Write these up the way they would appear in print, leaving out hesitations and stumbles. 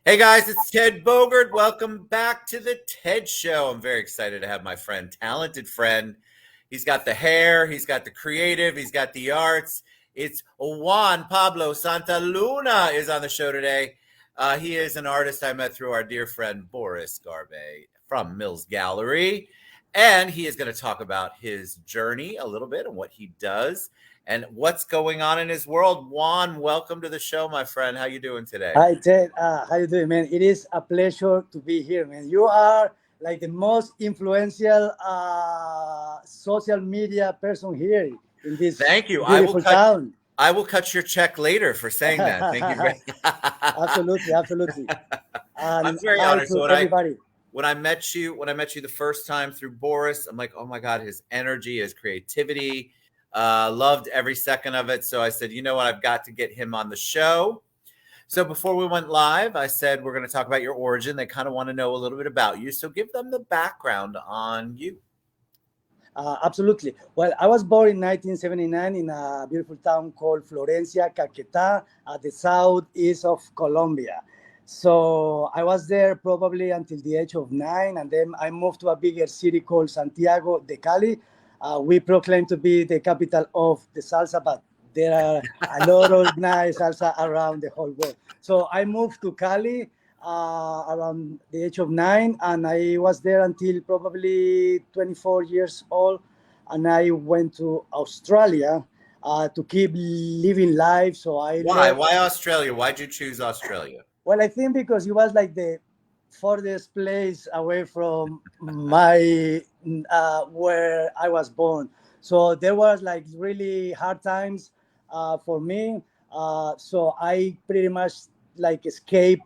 Hey guys, it's Ted Bogert. Welcome back to the TED Show. I'm very excited to have my friend, talented friend. He's got the hair, he's got the creative, he's got the arts. It's Juan Pablo Santa Luna is on the show today. He is an artist I met through our dear friend Boris Garbe from Mills Gallery, and he is going to talk about his journey a little bit and what he does and what's going on in his world. Juan, welcome to the show, my friend. How you doing today? Hi Ted, how you doing, man? It is a pleasure to be here, man. You are like the most influential social media person here in this Thank you. beautiful town. I will cut your check later for saying that. Thank you very Absolutely, absolutely. I'm And very hi honored. So to everybody. when I met you the first time through Boris, I'm like, oh my God, his energy, his creativity, loved every second of it. So I said, you know what, I've got to get him on the show. So before we went live, I said we're going to talk about your origin. They kind of want to know a little bit about you. So give them the background on you. Absolutely. Well, I was born in 1979 in a beautiful town called Florencia, Caquetá, at the southeast of Colombia. So I was there probably until the age of 9, and then I moved to a bigger city called Santiago de Cali. We proclaim to be the capital of the salsa, but there are a lot of nice salsa around the whole world. So I moved to Cali around the age of 9, and I was there until probably 24 years old. And I went to Australia to keep living life. So I Why? left. Why Australia? Why'd you choose Australia? Well, I think because it was like the farthest place away from my where I was born. So there was like really hard times for me. So I pretty much like escape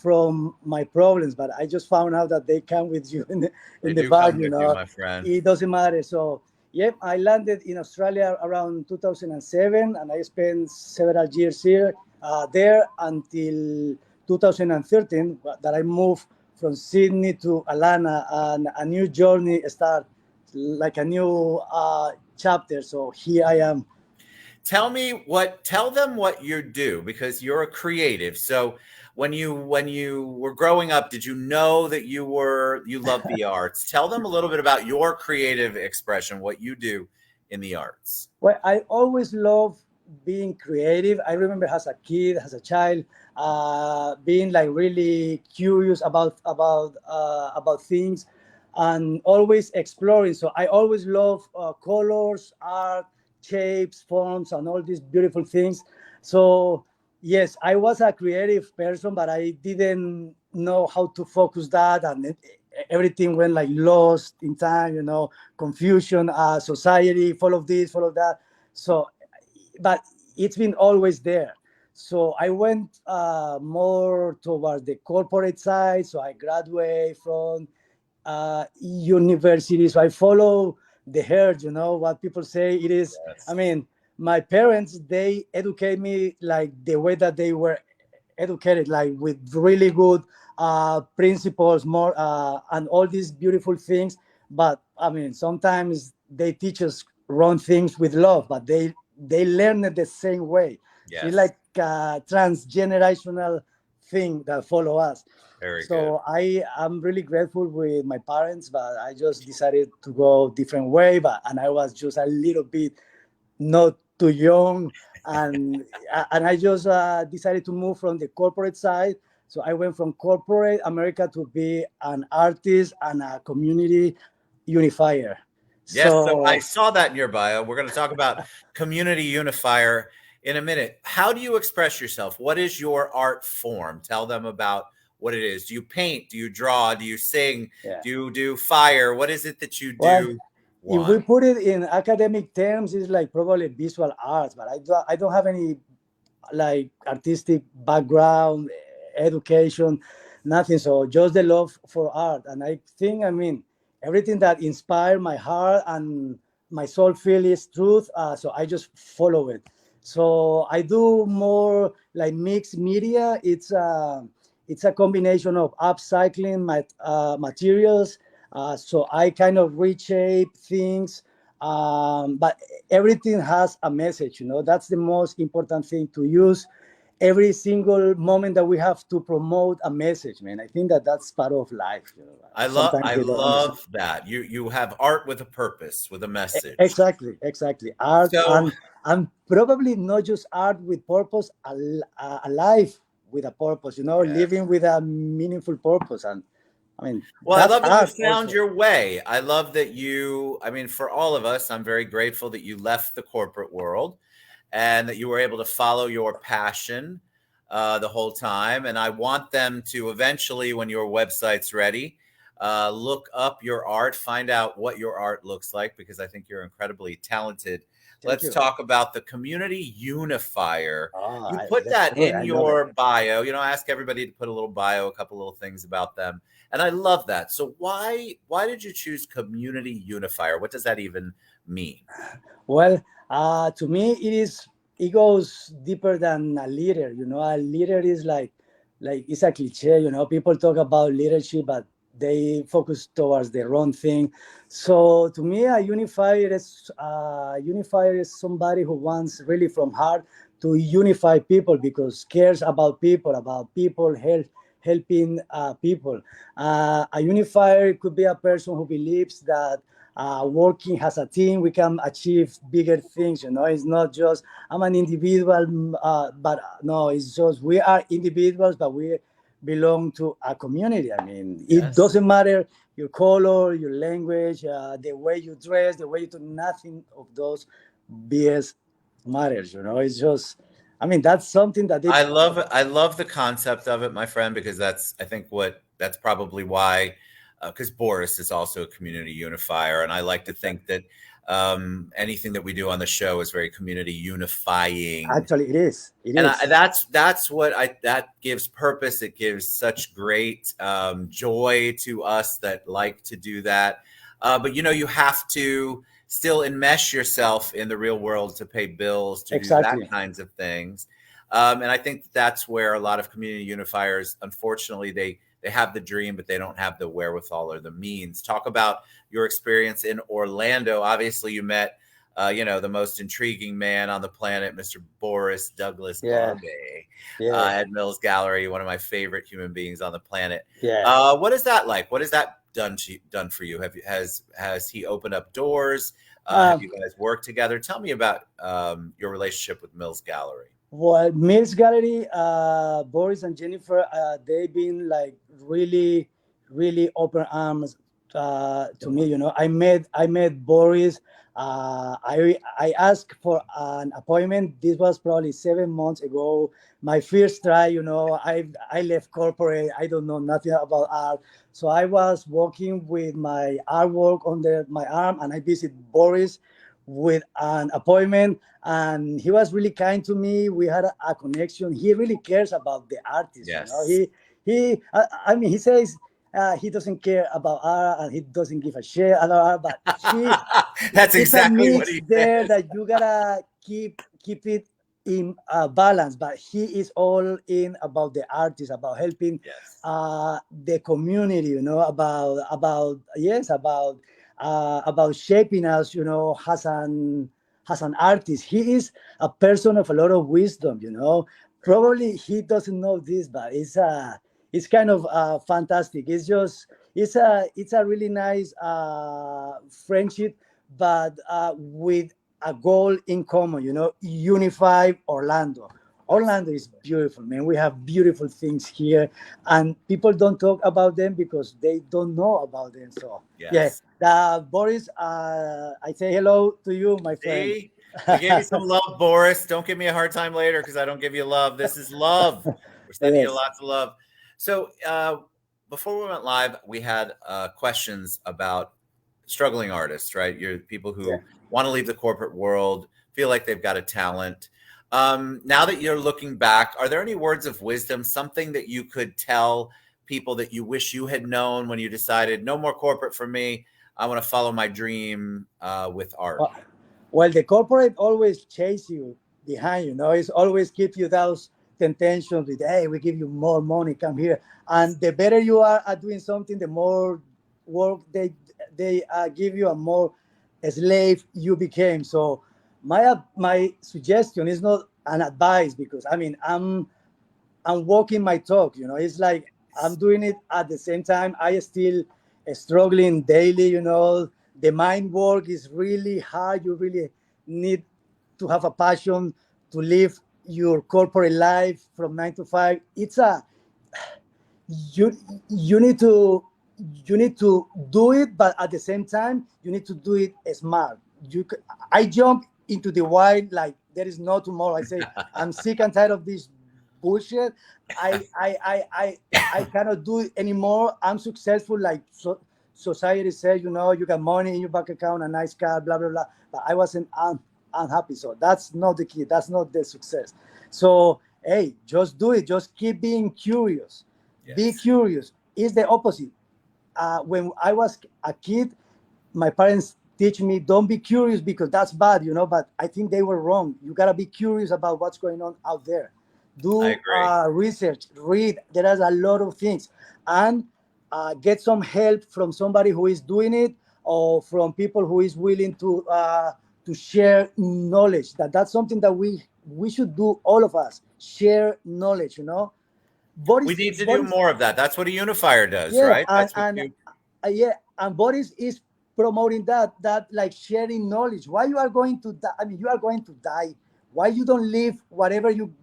from my problems, but I just found out that they come with you in They the do bag. come with you, my friend. It doesn't matter. So yep, I landed in Australia around 2007, and I spent several years there until 2013 that I moved from Sydney to Alana, and a new journey start, like a new chapter. So here I am. Tell them what you do because you're a creative. So when you were growing up, did you know that you love the arts? Tell them a little bit about your creative expression, what you do in the arts. Well, I always love being creative. I remember as a kid, as a child, being like really curious about things, and always exploring. So I always love colors, art, shapes, forms, and all these beautiful things. So yes, I was a creative person, but I didn't know how to focus that, and everything went like lost in time. Confusion, society, follow this, follow that. So, but it's been always there. So I went more towards the corporate side. So I graduated from university. So I follow the herd. What people say it is. I Yes. mean, my parents, they educate me like the way that they were educated, like with really good principles, more and all these beautiful things. But I mean, sometimes they teach us wrong things with love, but they learn it the same way. So it's Yes. like a transgenerational thing that follow us. Very good. So I am really grateful with my parents, but I just decided to go different way. And I was just a little bit not too young, and I just decided to move from the corporate side. So I went from corporate America to be an artist and a community unifier. Yes, so I So saw that in your bio. We're going to talk about Community Unifier in a minute. How do you express yourself? What is your art form? Tell them about what it is. Do you paint? Do you draw? Do you sing? yeah, Do you do fire? What is it that you well, do, if we Juan? put it in academic terms, it's like probably visual arts, but I don't have any like artistic background, education, nothing. So just the love for art. And I think, I mean, everything that inspired my heart and my soul feel is truth. So I just follow it. So I do more like mixed media. It's a combination of upcycling my materials. So I kind of reshape things, but everything has a message. That's the most important thing, to use every single moment that we have to promote a message, man. I think that that's part of life. Sometimes I they don't understand. love that. You have art with a purpose, with a message. Exactly. Art, So, and probably not just art with purpose, a life with a purpose. yes. Living with a meaningful purpose, and I mean Well, I that's love that you art found also. your way. I love that I mean, for all of us, I'm very grateful that you left the corporate world and that you were able to follow your passion the whole time. And I want them to eventually, when your website's ready, look up your art, find out what your art looks like, because I think you're incredibly talented. Thank Let's you. talk about the Community Unifier. You Oh, put that's that good. in I love it. your bio. I ask everybody to put a little bio, a couple little things about them. And I love that. So why did you choose Community Unifier? What does that even mean? Well, to me, it goes deeper than a leader. A leader is like it's a cliche. People talk about leadership, but they focus towards the wrong thing. So to me, a unifier is somebody who wants really from heart to unify people because cares about people helping people. A unifier could be a person who believes that working as a team, we can achieve bigger things. It's not just I'm an individual, but no, it's just we are individuals, but we belong to a community. I mean, it Yes. doesn't matter your color, your language, the way you dress, the way you do. Nothing of those BS matters. It's just, I mean, that's something that they. I love the concept of it, my friend, because I think that's probably why, because Boris is also a community unifier, and I like to think that anything that we do on the show is very community unifying. Actually, it is. It And is. that's what that gives purpose. It gives such great joy to us that like to do that. But you have to still enmesh yourself in the real world to pay bills, to do that Exactly. kinds of things. And I think that's where a lot of community unifiers, unfortunately, they have the dream, but they don't have the wherewithal or the means. Talk about your experience in Orlando. Obviously, you met the most intriguing man on the planet, Mr. Boris Douglas Yeah. Garbe, Yeah. at Mills Gallery, one of my favorite human beings on the planet. Yeah. What is that like? What has that done for you? Has he opened up doors? Have Um, you guys worked together? Tell me about your relationship with Mills Gallery. Well, Mills Gallery, Boris and Jennifer, they've been like really, really open arms to me. I met Boris. I asked for an appointment. This was probably 7 months ago. My first try. I left corporate. I don't know nothing about art, so I was walking with my artwork under my arm, and I visit Boris with an appointment, and he was really kind to me. We had a connection. He really cares about the artist. Yes. I mean, he says he doesn't care about art and he doesn't give a shit about art, but That's it's a exactly what mix he there said. that you gotta keep it in balance. But he is all in about the artist, about helping Yes. the community. About shaping us. As an artist, he is a person of a lot of wisdom. Probably he doesn't know this, but it's kind of fantastic. It's a really nice friendship, but with a goal in common. Unify Orlando. Orlando is beautiful, man. We have beautiful things here, and people don't talk about them because they don't know about them. So yeah, Yes. Boris, I say hello to you, my friend. See, we gave you some love, Boris. Don't give me a hard time later because I don't give you love. This is love. We're It sending you is. lots of love. So, before we went live, we had questions about struggling artists, right? You're people Yeah. who want to leave the corporate world, feel like they've got a talent. Now that you're looking back, are there any words of wisdom, something that you could tell people that you wish you had known when you decided no more corporate for me? I want to follow my dream with art. Well, the corporate always chase you behind. It's always keep you those temptations with, hey, we give you more money, come here. And the better you are at doing something, the more work they give you, and more a slave you became. So my suggestion is not and advice, because I mean I'm walking my talk. It's like I'm doing it at the same time. I still struggling daily. The mind work is really hard. You really need to have a passion to live your corporate life from 9 to 5. It's a you you need to do it, but at the same time you need to do it smart. I jump into the wild like there is no tomorrow. I say I'm sick and tired of this bullshit. I cannot do it anymore. I'm successful, like society says. You got money in your bank account, a nice car, blah blah blah. But I wasn't unhappy, so that's not the key. That's not the success. So hey, just do it. Just keep being curious. Yes. Be curious. It's the opposite. When I was a kid, my parents teach me don't be curious because that's bad, but I think they were wrong. You got to be curious about what's going on out there. Do research, read. There is a lot of things, and get some help from somebody who is doing it, or from people who is willing to share knowledge. That's something that we should do, all of us. Share knowledge. We need to do more of that. That's what a unifier does, yeah, right? And Boris is promoting that like sharing knowledge. Why you are going to die? I mean, you are going to die. Why you don't live whatever you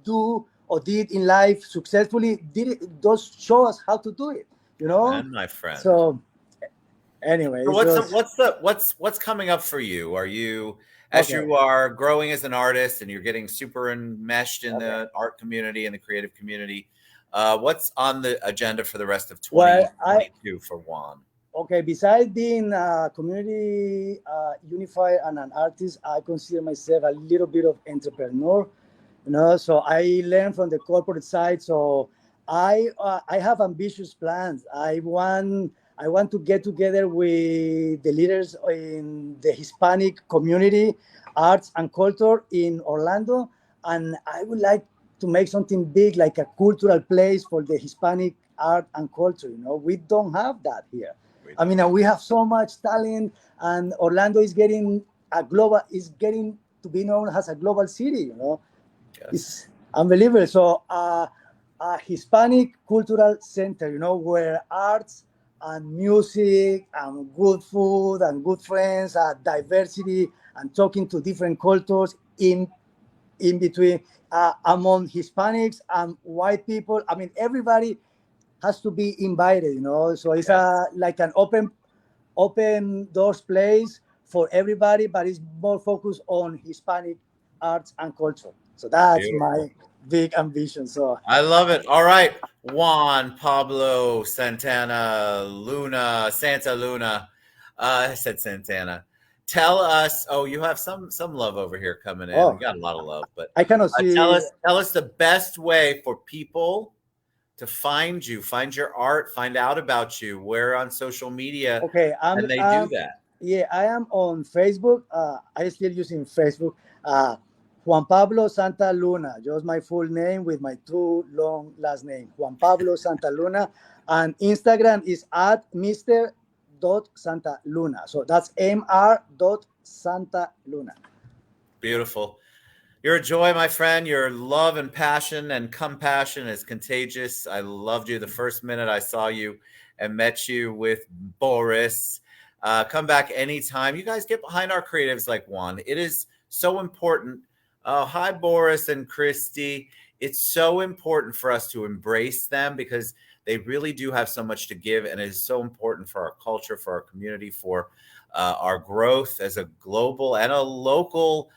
do or did in life successfully? Just show us how to do it. And my friend. So anyway, so what's coming up for you? Are you you are growing as an artist and you're getting super enmeshed in the art community and the creative community? What's on the agenda for the rest of 2022 for Juan? Okay, besides being a community unifier and an artist, I consider myself a little bit of entrepreneur. So I learn from the corporate side. So I have ambitious plans. I want to get together with the leaders in the Hispanic community, arts and culture in Orlando, and I would like to make something big, like a cultural place for the Hispanic art and culture. We don't have that here. I mean, we have so much talent, and Orlando is getting to be known as a global city. Yes. It's unbelievable. So a Hispanic cultural center, where arts and music and good food and good friends, diversity, and talking to different cultures in between, among Hispanics and white people. I mean, everybody has to be invited, So it's like an open doors place for everybody, but it's more focused on Hispanic arts and culture. So that's my big ambition. So I love it. All right, Juan Pablo Santa Luna. I said Santana. Tell us. Oh, you have some love over here coming in. You got a lot of love, but I cannot see. Tell us the best way for people to find you, find your art, find out about you. Where on social media? Okay, and they do that. Yeah, I am on Facebook. I still using Facebook. Juan Pablo Santa Luna, just my full name with my 2 long last name, Juan Pablo Santa Luna, and Instagram is at Mr.Santa Luna. So that's Mr.Santa Luna. Beautiful. You're a joy, my friend. Your love and passion and compassion is contagious. I loved you the first minute I saw you and met you with Boris. Come back anytime. You guys get behind our creatives like Juan. It is so important. Hi, Boris and Christy. It's so important for us to embrace them because they really do have so much to give, and it is so important for our culture, for our community, for our growth as a global and a local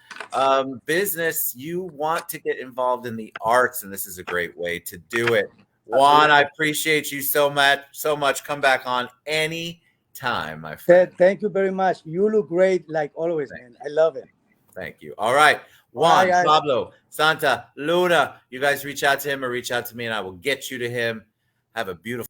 business. You want to get involved in the arts, and this is a great way to do it. Juan, I appreciate you so much. Come back on any time, my friend. Thank you very much. You look great, like always, man. I love it. Thank you. All right. Juan Pablo Santa Luna. You guys reach out to him or reach out to me, and I will get you to him. Have a beautiful